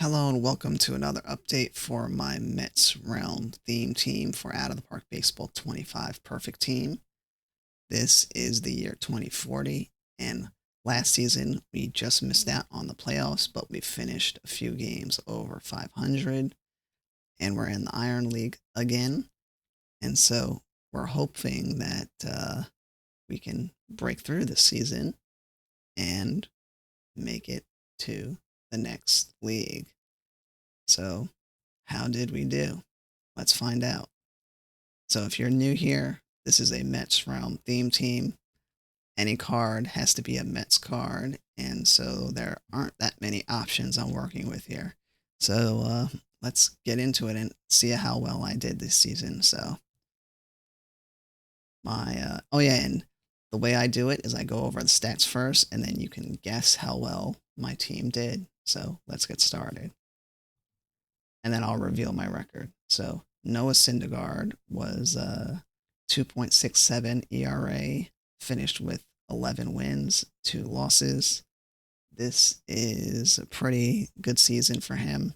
Hello and welcome to another update for my Mets Realm theme team for Out of the Park Baseball 25 Perfect Team. This is the year 2040, and last season we just missed out on the playoffs, but we finished a few games over 500, and we're in the Iron League again. And so we're hoping that we can break through this season and make it to the next league. So, how did we do? Let's find out. So, if you're new here, this is a Mets Realm theme team. Any card has to be a Mets card, and so there aren't that many options I'm working with here. So, let's get into it and see how well I did this season. So, oh yeah, and the way I do it is I go over the stats first, and then you can guess how well my team did. So, let's get started. And then I'll reveal my record. So Noah Syndergaard was 2.67 ERA, finished with 11 wins, 2 losses. This is a pretty good season for him.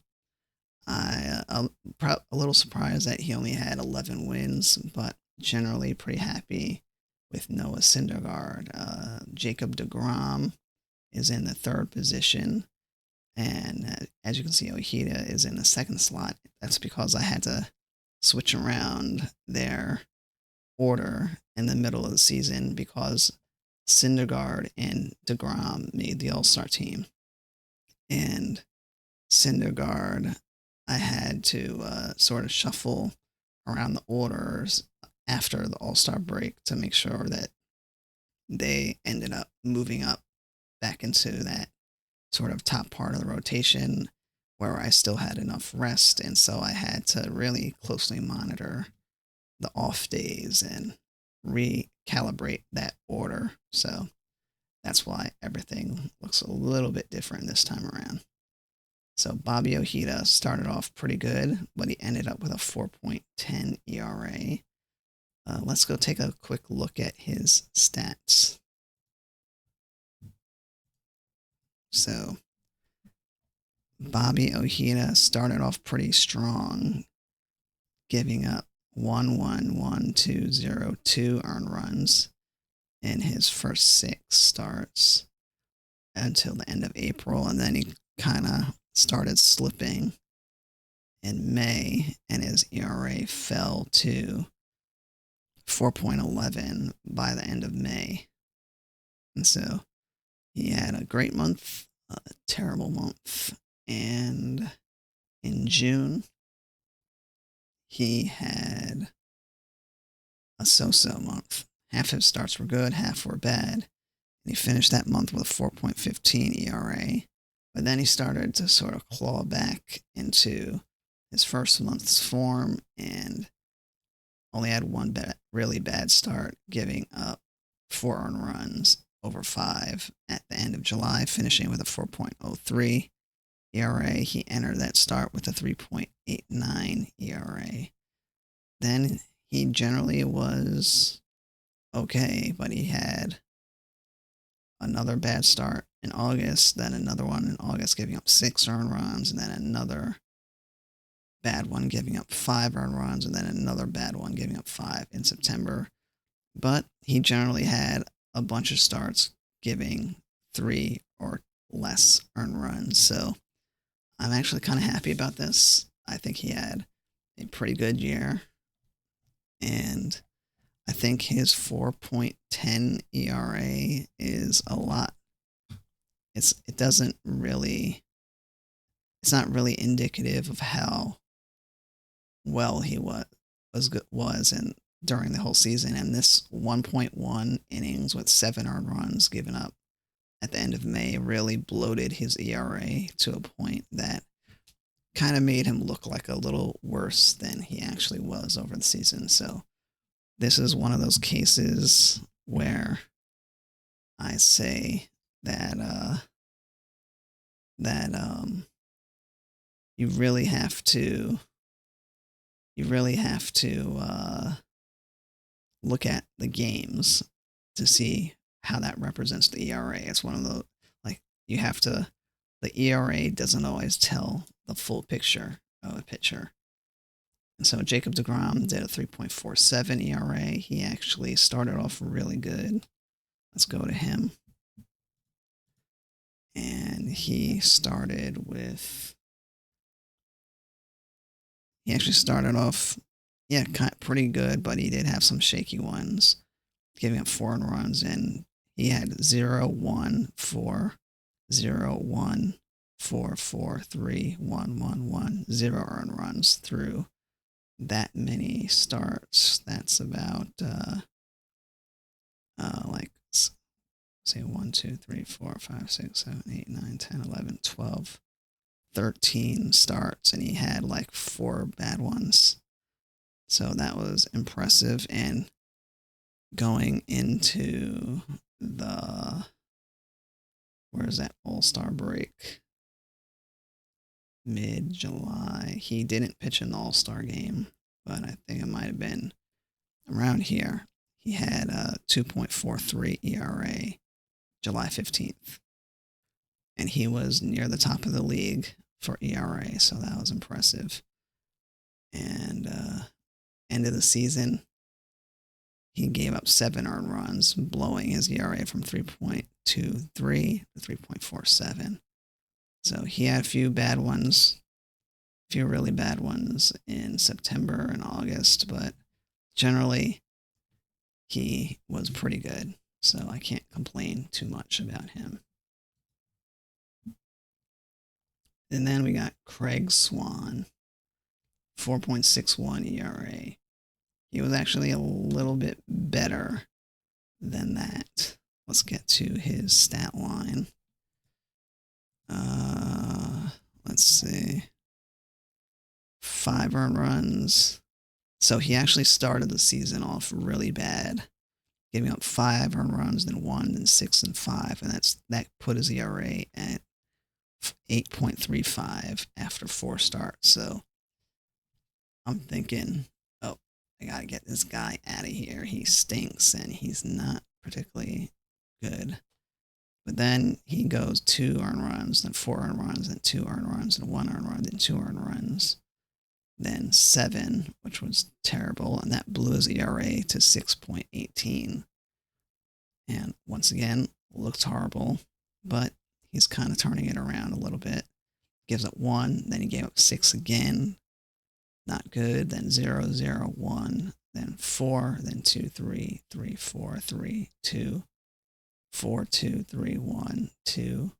I'm a little surprised that he only had 11 wins, but generally pretty happy with Noah Syndergaard. Jacob DeGrom is in the third position. And as you can see, Ojeda is in the second slot. That's because I had to switch around their order in the middle of the season because Syndergaard and DeGrom made the All-Star team. And Syndergaard, I had to sort of shuffle around the orders after the All-Star break to make sure that they ended up moving up back into that sort of top part of the rotation where I still had enough rest. And so I had to really closely monitor the off days and recalibrate that order. So that's why everything looks a little bit different this time around. So Bobby Ojeda started off pretty good, but he ended up with a 4.10 ERA. Let's go take a quick look at his stats. So Bobby Ojeda started off pretty strong, giving up 1-1-1-2-0-2 earned runs in his first 6 starts until the end of April, and then he kind of started slipping in May, and his ERA fell to 4.11 by the end of May. And so he had a great month, a terrible month, and in June, he had a so-so month. Half his starts were good, half were bad. And he finished that month with a 4.15 ERA. But then he started to sort of claw back into his first month's form and only had one really bad start, giving up 4 earned runs over 5 at the end of July, finishing with a 4.03 ERA. He entered that start with a 3.89 ERA. Then he generally was okay, but he had another bad start in August, then another one in August giving up 6 earned runs, and then another bad one giving up 5 earned runs, and then another bad one giving up 5 in September. But he generally had a bunch of starts giving 3 or less earned runs. So I'm actually kind of happy about this. I think he had a pretty good year. And I think his 4.10 ERA is a lot. It's not really indicative of how well he was and during the whole season. And this 1.1 innings with 7 earned runs given up at the end of May really bloated his ERA to a point that kind of made him look like a little worse than he actually was over the season. So this is one of those cases where I say that you really have to look at the games to see how that represents the ERA. It's one of the, like, you have to, the ERA doesn't always tell the full picture of a pitcher. And so Jacob deGrom did a 3.47 ERA. He actually started off really good. Let's go to him. And he actually started off, pretty good, but he did have some shaky ones, giving up 4 earned runs, and he had 0, 1, 4, 0, 1, 4, 4, 3, 1, 1, 1, 0 earned runs through that many starts. That's about like, say 1, 2, 3, 4, 5, 6, 7, 8, 9, 10, 11, 12, 13 starts, and he had like 4 bad ones. So that was impressive. And going into where's that All-Star break? Mid-July. He didn't pitch in the All-Star game, but I think it might have been around here. He had a 2.43 ERA July 15th. And he was near the top of the league for ERA, so that was impressive. And end of the season, he gave up 7 earned runs, blowing his ERA from 3.23 to 3.47. So he had a few really bad ones in September and August, but generally he was pretty good. So I can't complain too much about him. And then we got Craig Swan, 4.61 ERA. He was actually a little bit better than that. Let's get to his stat line. Let's see. 5 earned runs. So he actually started the season off really bad, giving up 5 earned runs, then 1, then 6, and 5, and that put his ERA at 8.35 after 4 starts. So I'm thinking, oh, I gotta get this guy out of here. He stinks, and he's not particularly good. But then he goes 2 earned runs, then 4 earned runs, then 2 earned runs, then 1 earned run, then 2 earned runs, then 7, which was terrible, and that blew his ERA to 6.18. And once again, looked horrible, but he's kind of turning it around a little bit. Gives up 1, then he gave up 6 again. Not good. Then 0, 0, 1, then 4, then 2, 3, 3, 4, 3, 2, 4, 2, 3, 1, 2.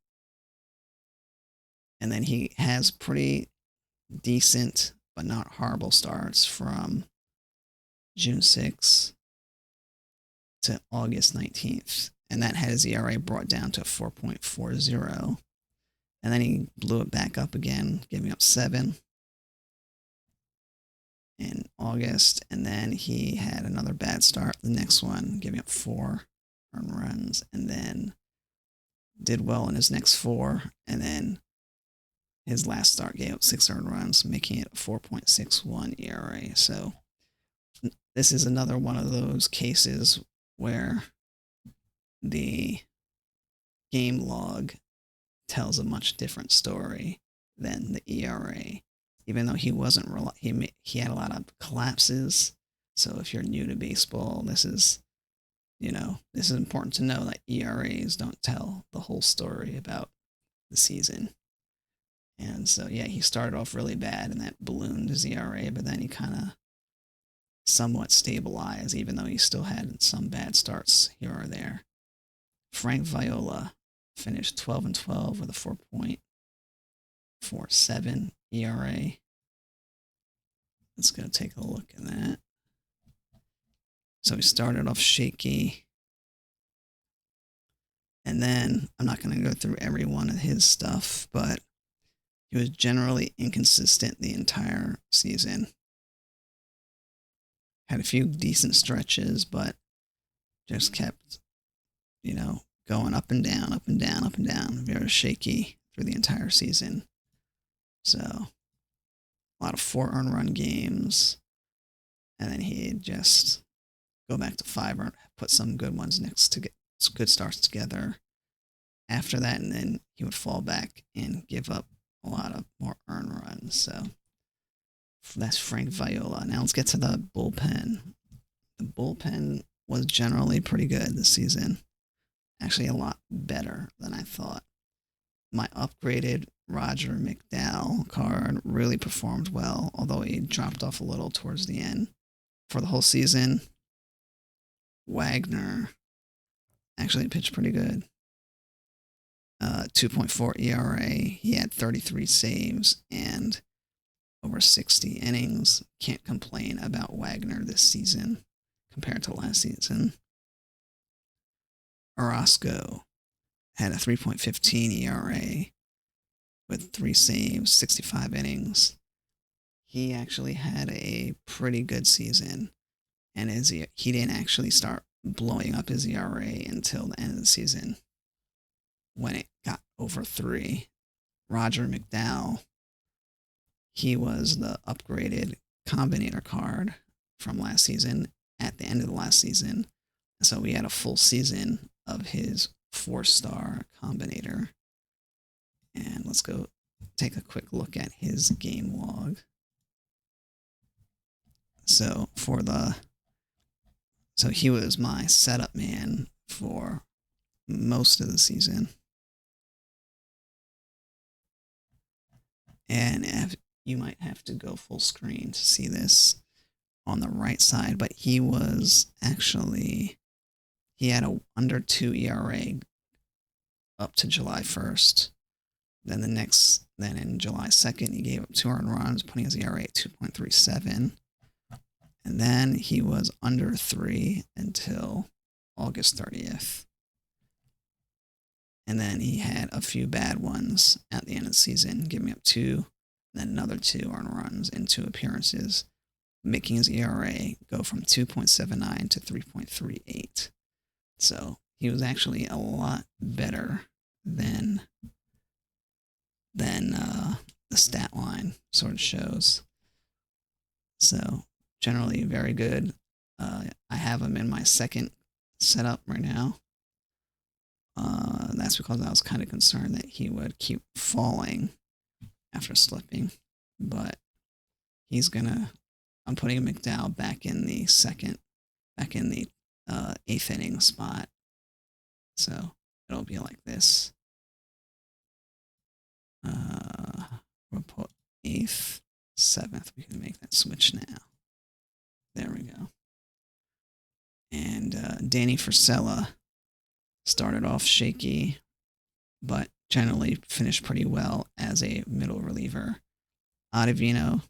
And then he has pretty decent but not horrible starts from June 6th to August 19th. And that had his ERA brought down to 4.40. And then he blew it back up again, giving up 7 in August. And then he had another bad start, the next one, giving up 4 earned runs, and then did well in his next 4. And then his last start gave up 6 earned runs, making it a 4.61 ERA. So this is another one of those cases where the game log tells a much different story than the ERA. Even though he wasn't, he had a lot of collapses. So if you're new to baseball, this is important to know that ERAs don't tell the whole story about the season. And so, yeah, he started off really bad, and that ballooned his ERA, but then he kind of somewhat stabilized, even though he still had some bad starts here or there. Frank Viola finished 12-12 with a 4.47 ERA. Let's go take a look at that. So he started off shaky. And then, I'm not going to go through every one of his stuff, but he was generally inconsistent the entire season. Had a few decent stretches, but just kept, going up and down, up and down, up and down. Very shaky through the entire season. So, a lot of 4 earned run games. And then he'd just go back to 5 earned, put some good ones next to get good starts together after that, and then he would fall back and give up a lot of more earned So that's Frank Viola. Now let's get to the bullpen. The bullpen was generally pretty good this season. Actually, a lot better than I thought. My upgraded Roger McDowell card really performed well, although he dropped off a little towards the end. For the whole season, Wagner actually pitched pretty good. 2.4 ERA. He had 33 saves and over 60 innings. Can't complain about Wagner this season compared to last season. Orozco had a 3.15 ERA with 3 saves, 65 innings. He actually had a pretty good season, and he didn't actually start blowing up his ERA until the end of the season when it got over 3. Roger McDowell, he was the upgraded combinator card from last season at the end of the last season. So we had a full season of his 4-star combinator. And let's go take a quick look at his game log. So he was my setup man for most of the season. And you might have to go full screen to see this on the right side, but he had a under 2 ERA up to July 1st. Then in July 2nd, he gave up 2 earned runs, putting his ERA at 2.37. And then he was under 3 until August 30th. And then he had a few bad ones at the end of the season, giving up 2, then another 2 earned runs in 2 appearances, making his ERA go from 2.79 to 3.38. So he was actually a lot better than the stat line sort of shows. So generally very good. I have him in my second setup right now. That's because I was kind of concerned that he would keep falling after slipping, but I'm putting McDowell back in the 8th inning spot. So it'll be like this. We'll put 8th, 7th. We can make that switch now. There we go. And Danny Frisella started off shaky, but generally finished pretty well as a middle reliever. Ottavino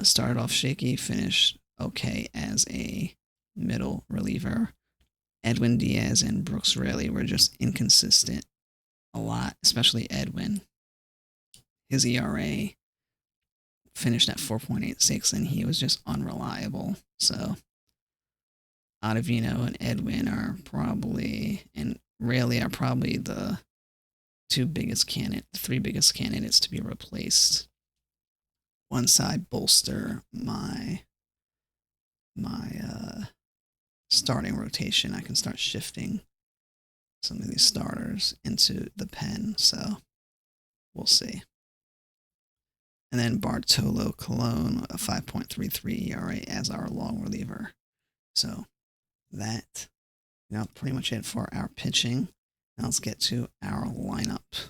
started off shaky, finished okay as a middle reliever. Edwin Diaz and Brooks Raley were just inconsistent a lot, especially Edwin. His ERA finished at 4.86, and he was just unreliable. So Ottavino and Edwin are probably, and Raley are probably the 3 biggest candidates to be replaced. Once I bolster my starting rotation, I can start shifting some of these starters into the pen. So we'll see. And then Bartolo Colon, a 5.33 ERA as our long reliever. So that, pretty much it for our pitching. Now let's get to our lineup.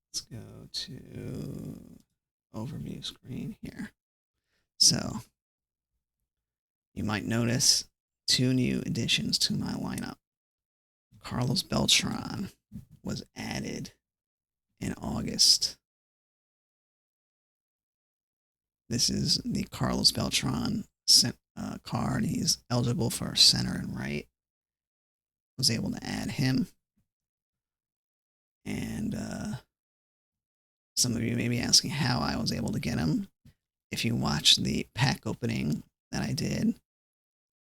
Let's go to overview screen here. So you might notice 2 new additions to my lineup. Carlos Beltran was added in August. This is the Carlos Beltran card. He's eligible for center and right. Was able to add him. And some of you may be asking how I was able to get him. If you watch the pack opening that I did,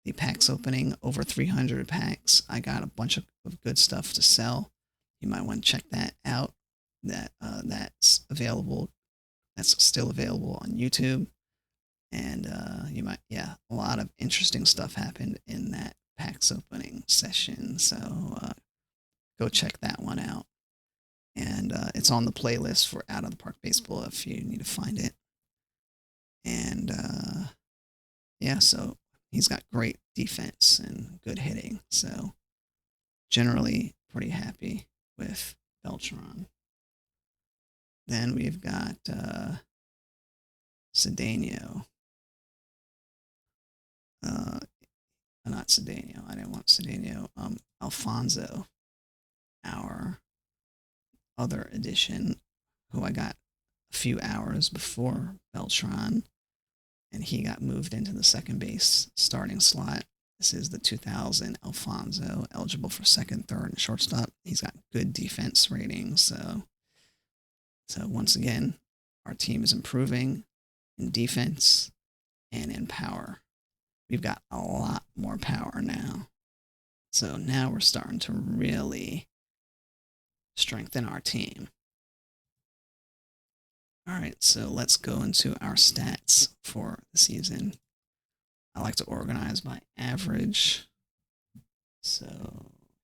the packs opening, over 300 packs, I got a bunch of good stuff to sell. You might want to check that out. That's available. That's still available on YouTube. And a lot of interesting stuff happened in that pack packs opening session. So go check that one out. And it's on the playlist for Out of the Park Baseball if you need to find it. And yeah, so he's got great defense and good hitting. So generally pretty happy with Beltran. Then we've got Cedeno. Not Cedeno. I didn't want Cedeno. Alfonso, our other addition, who I got a few hours before Beltran, and he got moved into the second base starting slot. This is the 2000 Alfonso, eligible for second, third, and shortstop. He's got good defense ratings. So once again, our team is improving in defense and in power. We've got a lot more power now. So now we're starting to really strengthen our team. All right, so let's go into our stats for the season. I like to organize by average. So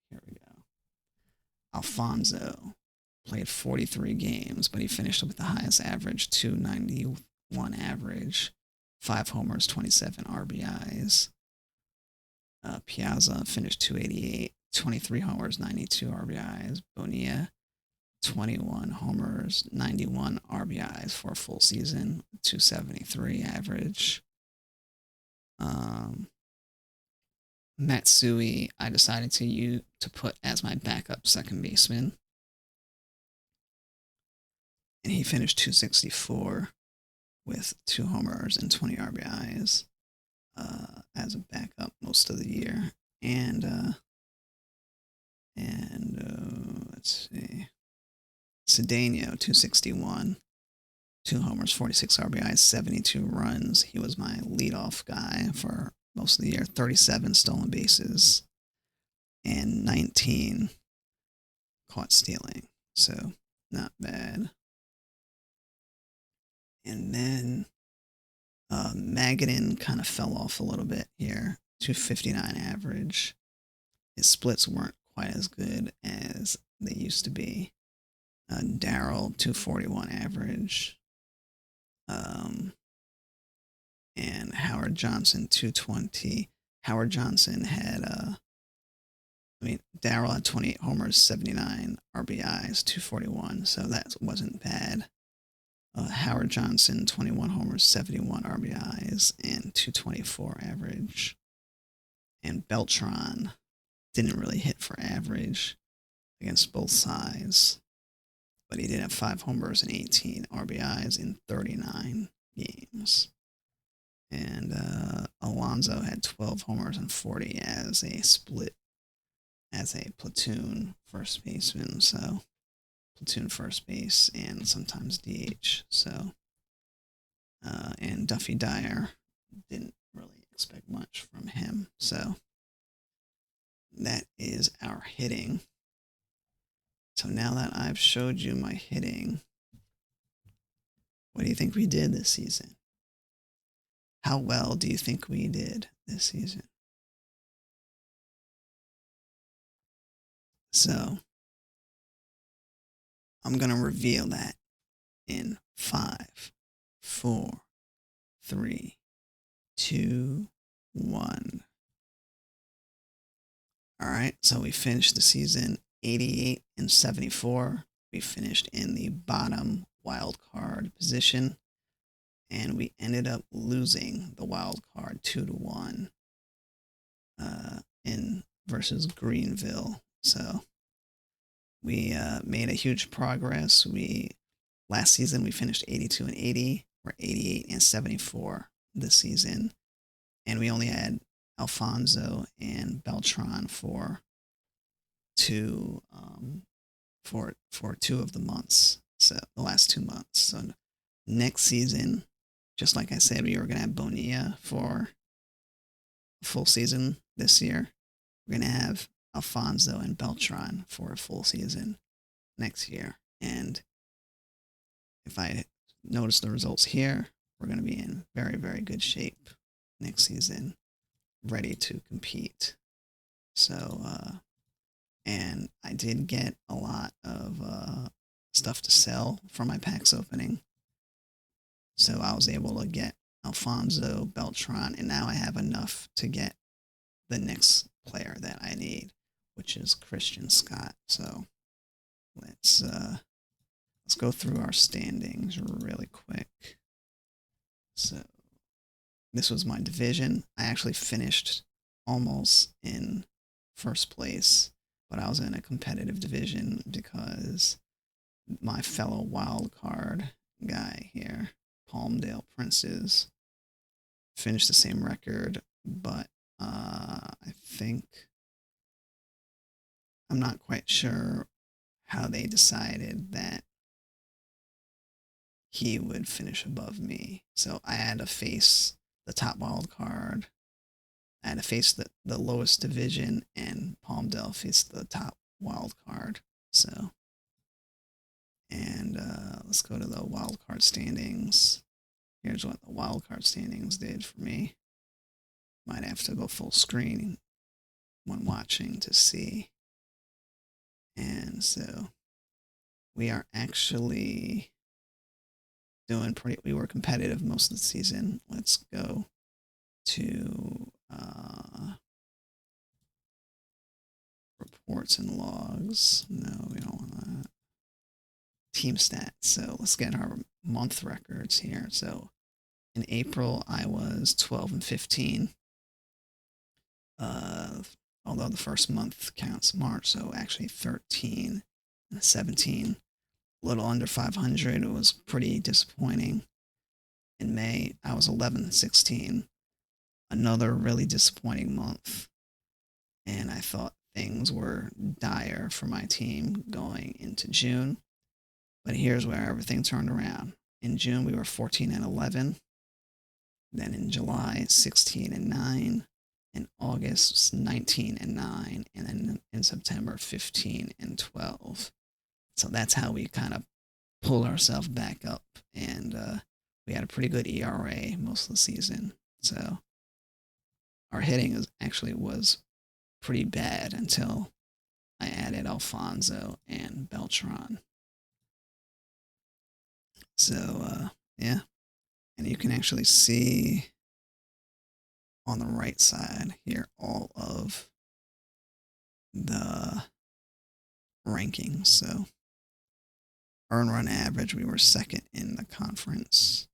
here we go. Alfonso played 43 games, but he finished with the highest average, 291 average, 5 homers, 27 RBIs. Piazza finished 288, 23 homers, 92 RBIs. Bonilla, 21 homers, 91 RBIs for a full season, 273 average. Matsui, I decided to put as my backup second baseman. And he finished 264 with 2 homers and 20 RBIs as a backup most of the year. And let's see, Cedeno, 261, 2 homers, 46 RBIs, 72 runs. He was my leadoff guy for most of the year. 37 stolen bases and 19 caught stealing. So not bad. And then Magadan kind of fell off a little bit here. 259 average. His splits weren't quite as good as they used to be. Darryl, 241 average. And Howard Johnson, 220. Howard Johnson had, Darryl had 28 homers, 79 RBIs, 241. So that wasn't bad. Howard Johnson, 21 homers, 71 RBIs, and 224 average. And Beltran didn't really hit for average against both sides, but he did have 5 homers and 18 RBIs in 39 games. And Alonso had 12 homers and 40 as a split, as a platoon first baseman. So platoon first base and sometimes DH. So, and Duffy Dyer, didn't really expect much from him. So that is our hitting. So now that I've showed you my hitting, what do you think we did this season? How well do you think we did this season? So I'm going to reveal that in 5, 4, 3, 2, 1. All right, so we finished the season 88 and 74. We finished in the bottom wild card position, and we ended up losing the wild card 2-1 in versus Greenville. So we made a huge progress. Last season we finished 82 and 80. We're 88 and 74 this season, and we only had Alfonso and Beltran for 2 of the months. So the last 2 months. So next season, just like I said, we were gonna have Bonilla for a full season this year. We're gonna have Alfonso and Beltran for a full season next year. And if I notice the results here, we're gonna be in very, very good shape next season, ready to compete So, and I did get a lot of stuff to sell for my packs opening. So I was able to get Alfonso, Beltran, and now I have enough to get the next player that I need, which is Christian Scott. So let's go through our standings really quick. So this was my division. I actually finished almost in first place, but I was in a competitive division because my fellow wild card guy here, Palmdale Princes, finished the same record, but I think I'm not quite sure how they decided that he would finish above me. So I had to face the top wild card. I had to face the lowest division, and Palmdale faced the top wild card. So, and let's go to the wild card standings. Here's what the wild card standings did for me. Might have to go full screen when watching to see. And so we are actually we were competitive most of the season. Let's go to reports and logs. No, we don't want that. Team stats. So let's get our month records here. So in April, I was 12 and 15. Although the first month counts March, so actually 13 and 17. A little under 500. It was pretty disappointing. In May, I was 11 and 16. Another really disappointing month. And I thought things were dire for my team going into June. But here's where everything turned around. In June, we were 14 and 11. Then in July, 16 and 9. In August, 19 and 9. And then in September, 15 and 12. So that's how we kind of pulled ourselves back up. And we had a pretty good ERA most of the season. So our hitting actually was pretty bad until I added Alfonso and Beltran. So, yeah. And you can actually see on the right side here all of the rankings. So, earn run average, we were second in the conference.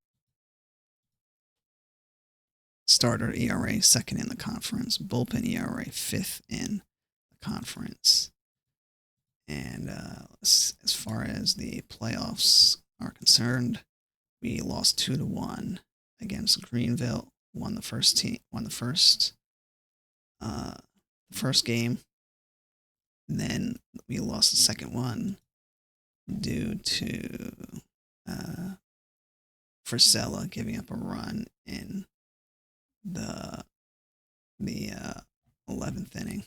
Starter ERA, second in the conference. Bullpen ERA, fifth in the conference. And as far as the playoffs are concerned, we lost 2-1 against Greenville. Won the first game. And then we lost the second one due to Frisella giving up a run in the 11th inning.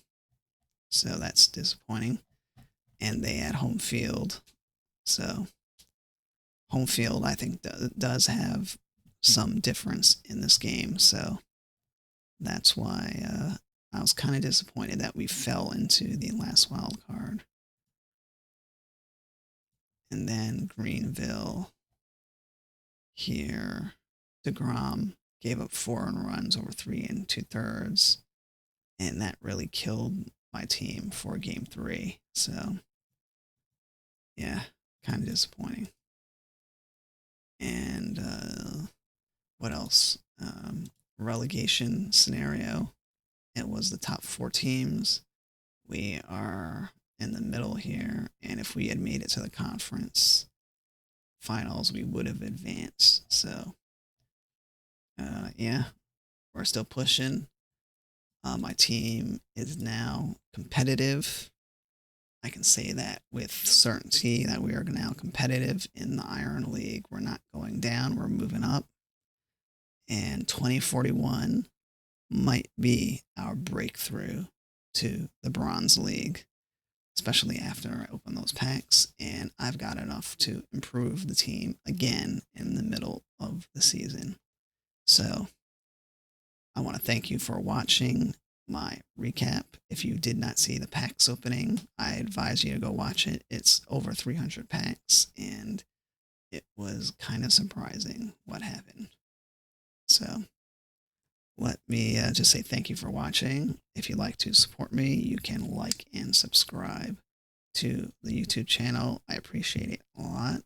So that's disappointing. And they had home field. So home field, I think, does have some difference in this game. So that's why I was kind of disappointed that we fell into the last wild card. And then Greenville here, DeGrom gave up 4 earned runs over 3 2/3. And that really killed my team for game 3. So, yeah, kind of disappointing. And what else? Relegation scenario. It was the top 4 teams. We are in the middle here, and if we had made it to the conference finals, we would have advanced. So, yeah, we're still pushing. My team is now competitive. I can say that with certainty that we are now competitive in the Iron League. We're not going down, we're moving up. And 2041 might be our breakthrough to the Bronze League, especially after I open those packs. And I've got enough to improve the team again in the middle of the season. So I want to thank you for watching my recap. If you did not see the packs opening, I advise you to go watch it. It's over 300 packs, and it was kind of surprising what happened. So let me just say thank you for watching. If you'd like to support me, you can like and subscribe to the YouTube channel. I appreciate it a lot.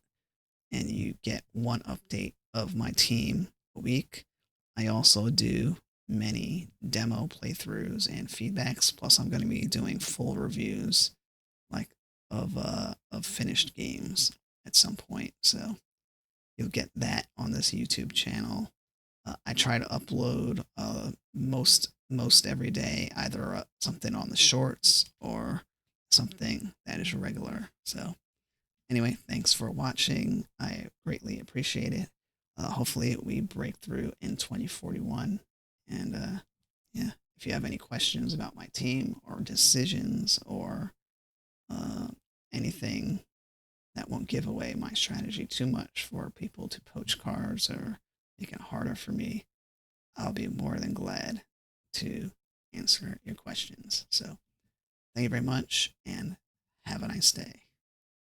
And you get one update of my team a week. I also do many demo playthroughs and feedbacks. Plus, I'm going to be doing full reviews, like of finished games at some point. So you'll get that on this YouTube channel. I try to upload most every day, either something on the shorts or something that is regular. So anyway, thanks for watching. I greatly appreciate it. Hopefully we break through in 2041. And yeah, if you have any questions about my team or decisions or anything that won't give away my strategy too much for people to poach cards or make it harder for me, I'll be more than glad to answer your questions. So thank you very much and have a nice day.